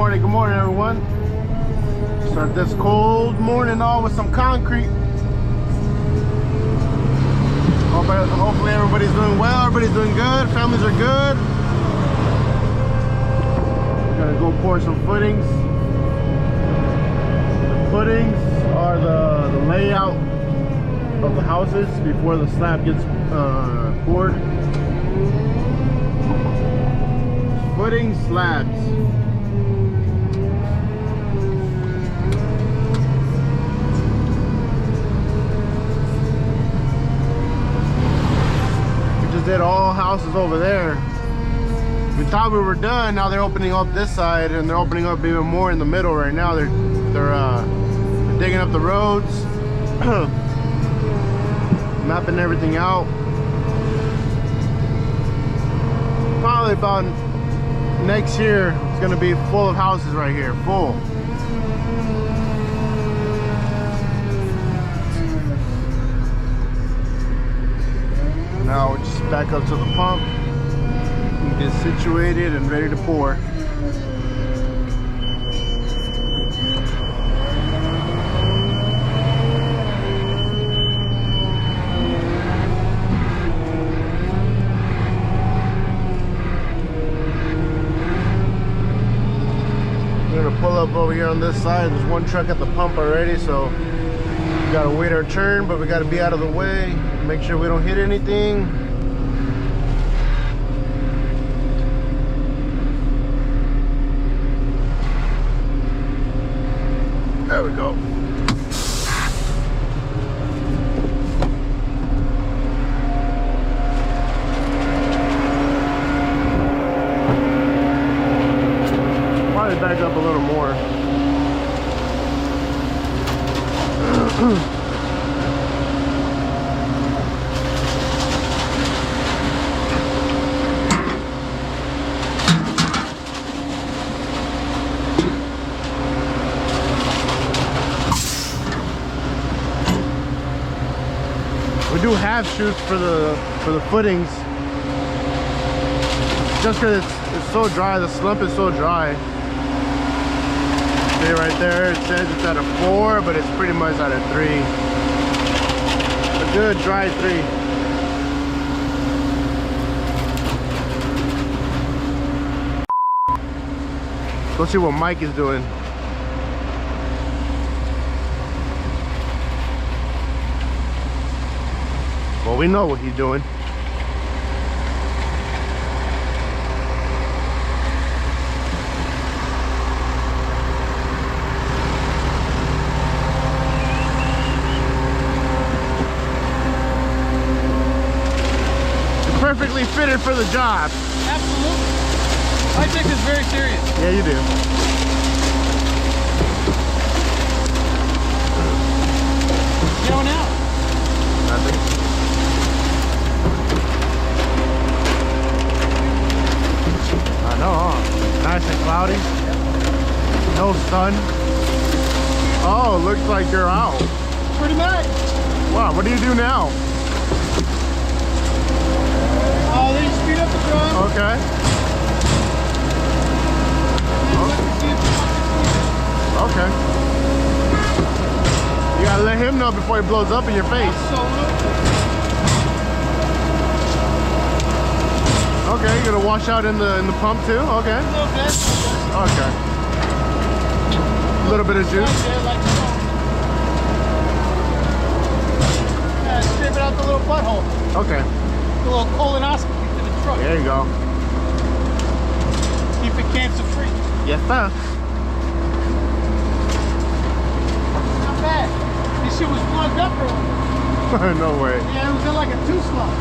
Good morning, everyone. Start this cold morning off with some concrete. Hopefully everybody's doing well, everybody's doing good, families are good. Gonna go pour some footings. The footings are the layout of the houses before the slab gets poured. Footing slabs. Did all houses over there. We thought we were done. Now they're opening up this side, and they're opening up even more in the middle right now. They're digging up the roads, mapping everything out. Probably about next year, it's gonna be full of houses right here, full. Now we're just back up to the pump and get situated and ready to pour. We're gonna pull up over here on this side. There's one truck at the pump already, so we gotta wait our turn, but we gotta be out of the way. Make sure we don't hit anything. There we go. Probably back up a little more. We do have chutes for the footings, just because it's so dry. The slump is so dry. See right there, it says it's at a 4, but it's pretty much at a 3. A good dry 3. Let's see what Mike is doing. Well, we know what he's doing. You're perfectly fitted for the job. Absolutely. I take this very serious. Yeah, you do. You know now? Nothing. No, nice and cloudy. No sun. Oh, looks like you're out. Pretty much. Wow, what do you do now? Oh, they speed up the drum. Okay. Okay. You gotta let him know before he blows up in your face. Okay, you're gonna wash out in the pump too? Okay. A little bit. Okay. A little bit of juice. Yeah, scrape it out the little butthole. Okay. A little colonoscopy to the truck. There you go. Keep it cancer free. Yes, sir. Not bad. This shit was plugged up earlier. No way. Yeah, it was in like a 2 slump.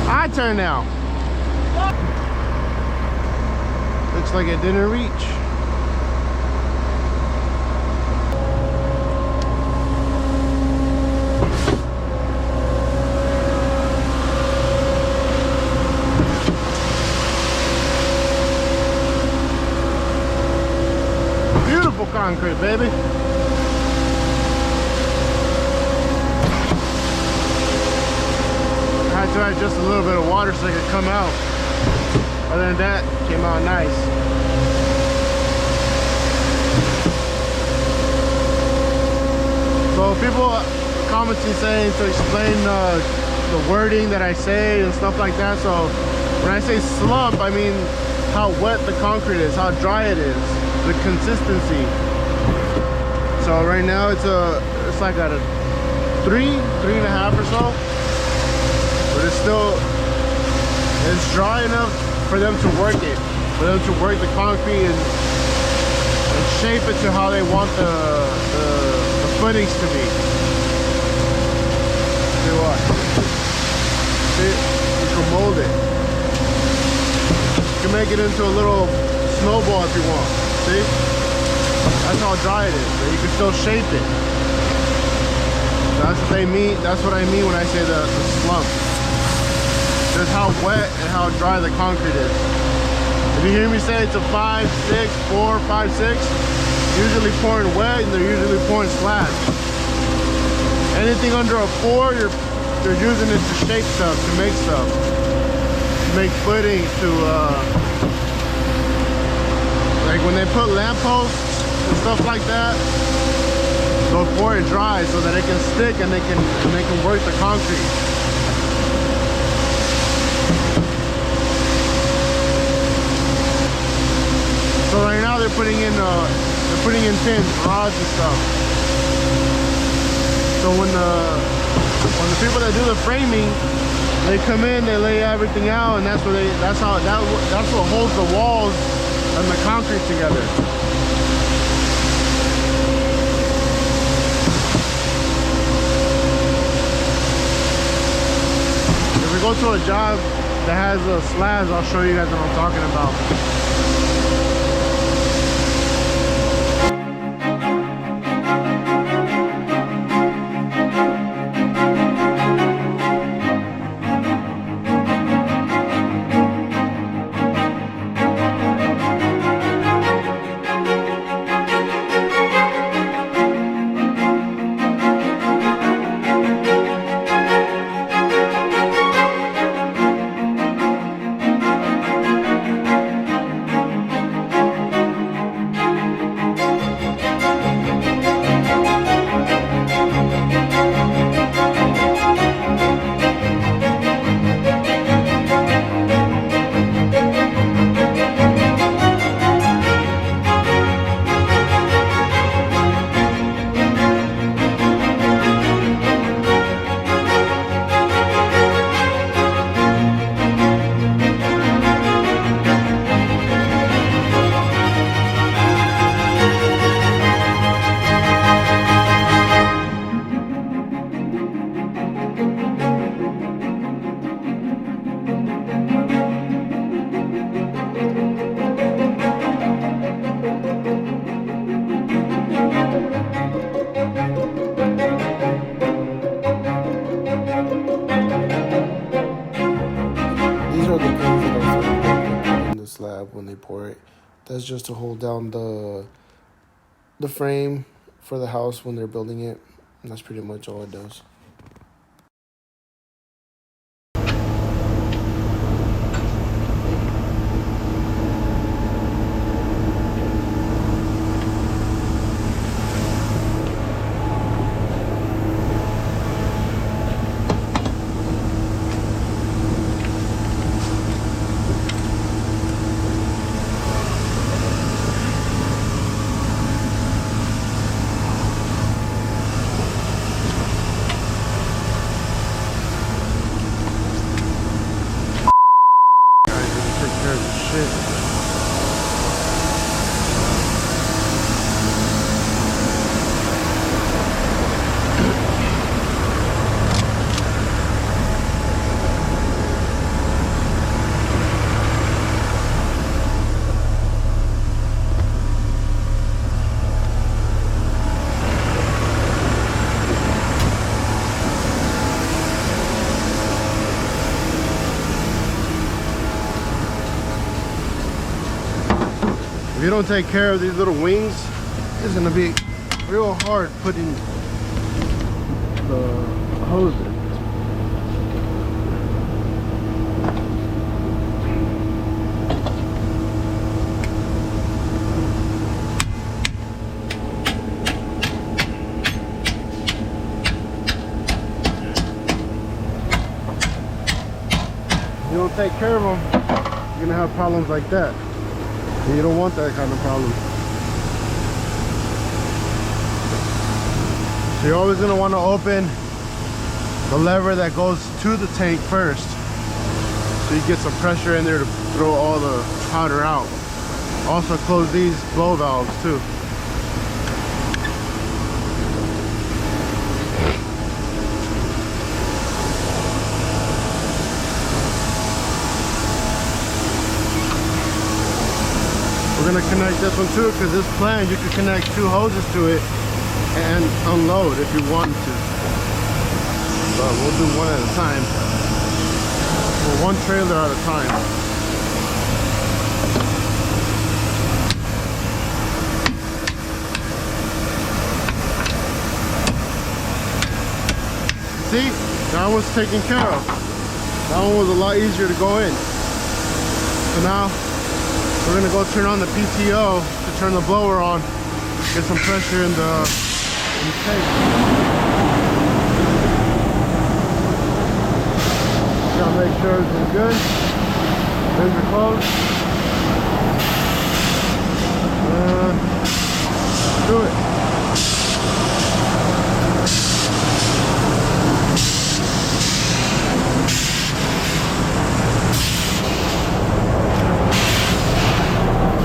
I turn now. Looks like it didn't reach. Beautiful concrete, baby. I had to it just a little bit of water so it could come out. Other than that, it came out nice. So people commenting saying to explain the wording that I say and stuff like that. So when I say slump, I mean how wet the concrete is, how dry it is, the consistency. So right now it's like at a 3.5 or so, but it's dry enough for them to work it, for them to work the concrete and shape it to how they want the footings to be. See what? See, you can mold it. You can make it into a little snowball if you want. See? That's how dry it is, but you can still shape it. That's what they mean. That's what I mean when I say the slump. Just how wet and how dry the concrete is. If you hear me say it's a 5, 6, 4, 5, 6, usually pouring wet and they're usually pouring slabs. Anything under a 4, they're using it to shape stuff, to make stuff, to make footings, to like when they put lampposts and stuff like that, they'll pour it dry so that it can stick and they can work the concrete. So right now they're putting in pins, rods and stuff. So when the people that do the framing, they come in, they lay everything out, and that's what holds the walls and the concrete together. If we go to a job that has slabs, I'll show you guys what I'm talking about. When they pour it, that's just to hold down the frame for the house when they're building it, and that's pretty much all it does. If you don't take care of these little wings, it's gonna be real hard putting the hose in. you don't take care of them, you're gonna have problems like that. And you don't want that kind of problem. So you're always gonna want to open the lever that goes to the tank first, so you get some pressure in there to throw all the powder out. Also close these blow valves too. We're gonna connect this one too, because this plan you can connect 2 hoses to it and unload if you want to. But we'll do one at a time. Well, one trailer at a time. See, that one's taken care of. That one was a lot easier to go in. So now we're gonna go turn on the PTO to turn the blower on, get some pressure in the tank. Gotta make sure everything's good. Things are closed. Do it.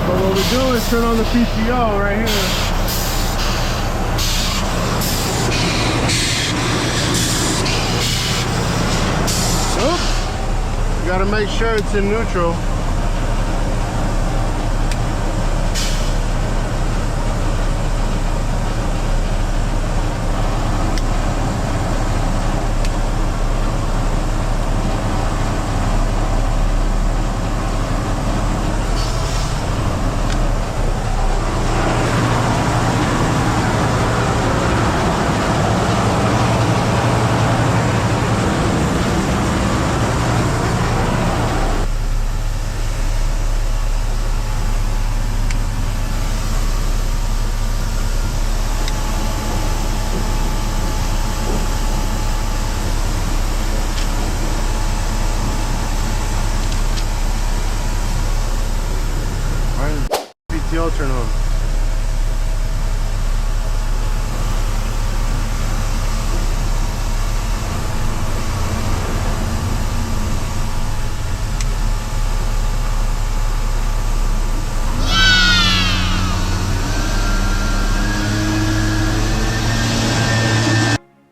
So what we do is turn on the PTO right here. Oops. You gotta make sure it's in neutral. PTO turn on.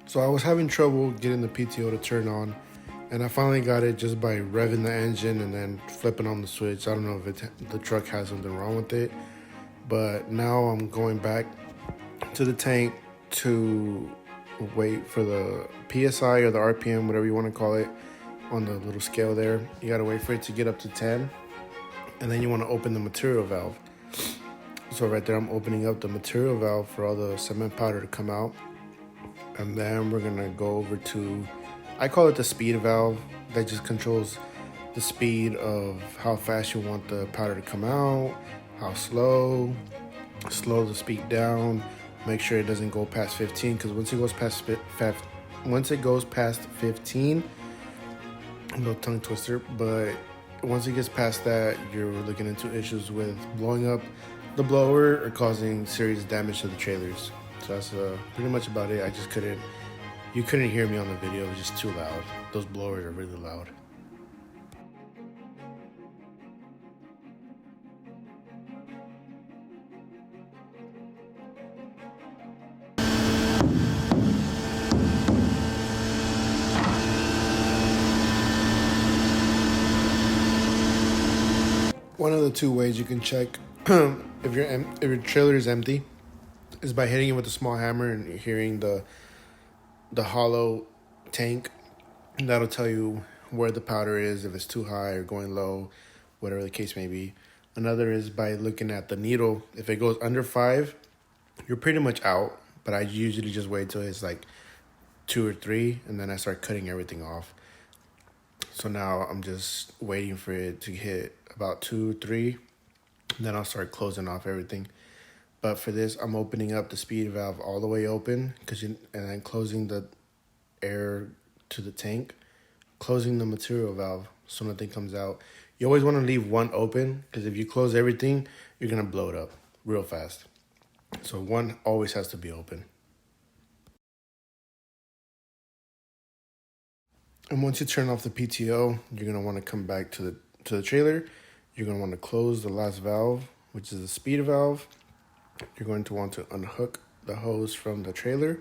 So I was having trouble getting the PTO to turn on, and I finally got it just by revving the engine and then flipping on the switch. I don't know if the truck has something wrong with it, but now I'm going back to the tank to wait for the PSI or the RPM, whatever you want to call it, on the little scale there. You got to wait for it to get up to 10, and then you want to open the material valve. So right there, I'm opening up the material valve for all the cement powder to come out. And then we're gonna go over to, I call it the speed valve, that just controls the speed of how fast you want the powder to come out, how slow the speed down, make sure it doesn't go past 15, because once it goes past 15, a little tongue twister, but once it gets past that, you're looking into issues with blowing up the blower or causing serious damage to the trailers. So that's pretty much about it. You couldn't hear me on the video, it was just too loud. Those blowers are really loud. One of the 2 ways you can check if your trailer is empty is by hitting it with a small hammer and hearing the hollow tank. And that'll tell you where the powder is, if it's too high or going low, whatever the case may be. Another is by looking at the needle. If it goes under 5, you're pretty much out, but I usually just wait till it's like 2 or 3, and then I start cutting everything off. So now I'm just waiting for it to hit about 2, 3, and then I'll start closing off everything. But for this, I'm opening up the speed valve all the way open, and then closing the air to the tank closing the material valve so nothing comes out. You always want to leave one open because if you close everything, you're going to blow it up real fast. So one always has to be open. And once you turn off the PTO, you're going to want to come back to the trailer. You're going to want to close the last valve, which is the speed valve. You're going to want to unhook the hose from the trailer.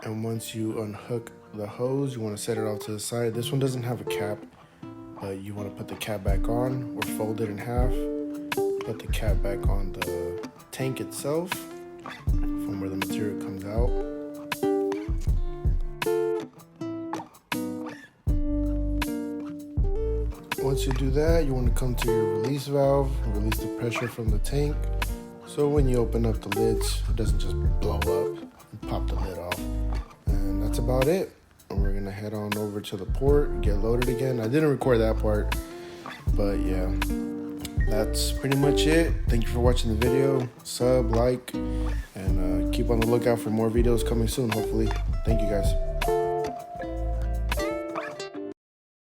And once you unhook the hose, you want to set it off to the side. This one doesn't have a cap, but you want to put the cap back on or fold it in half. Put the cap back on the tank itself from where the material comes out. Once you do that, you want to come to your release valve and release the pressure from the tank. So when you open up the lids, it doesn't just blow up and pop the lid off. And that's about it. And we're gonna head on over to the port, get loaded again. I didn't record that part, but yeah, that's pretty much it. Thank you for watching the video. Sub, like, and keep on the lookout for more videos coming soon, hopefully. Thank you guys.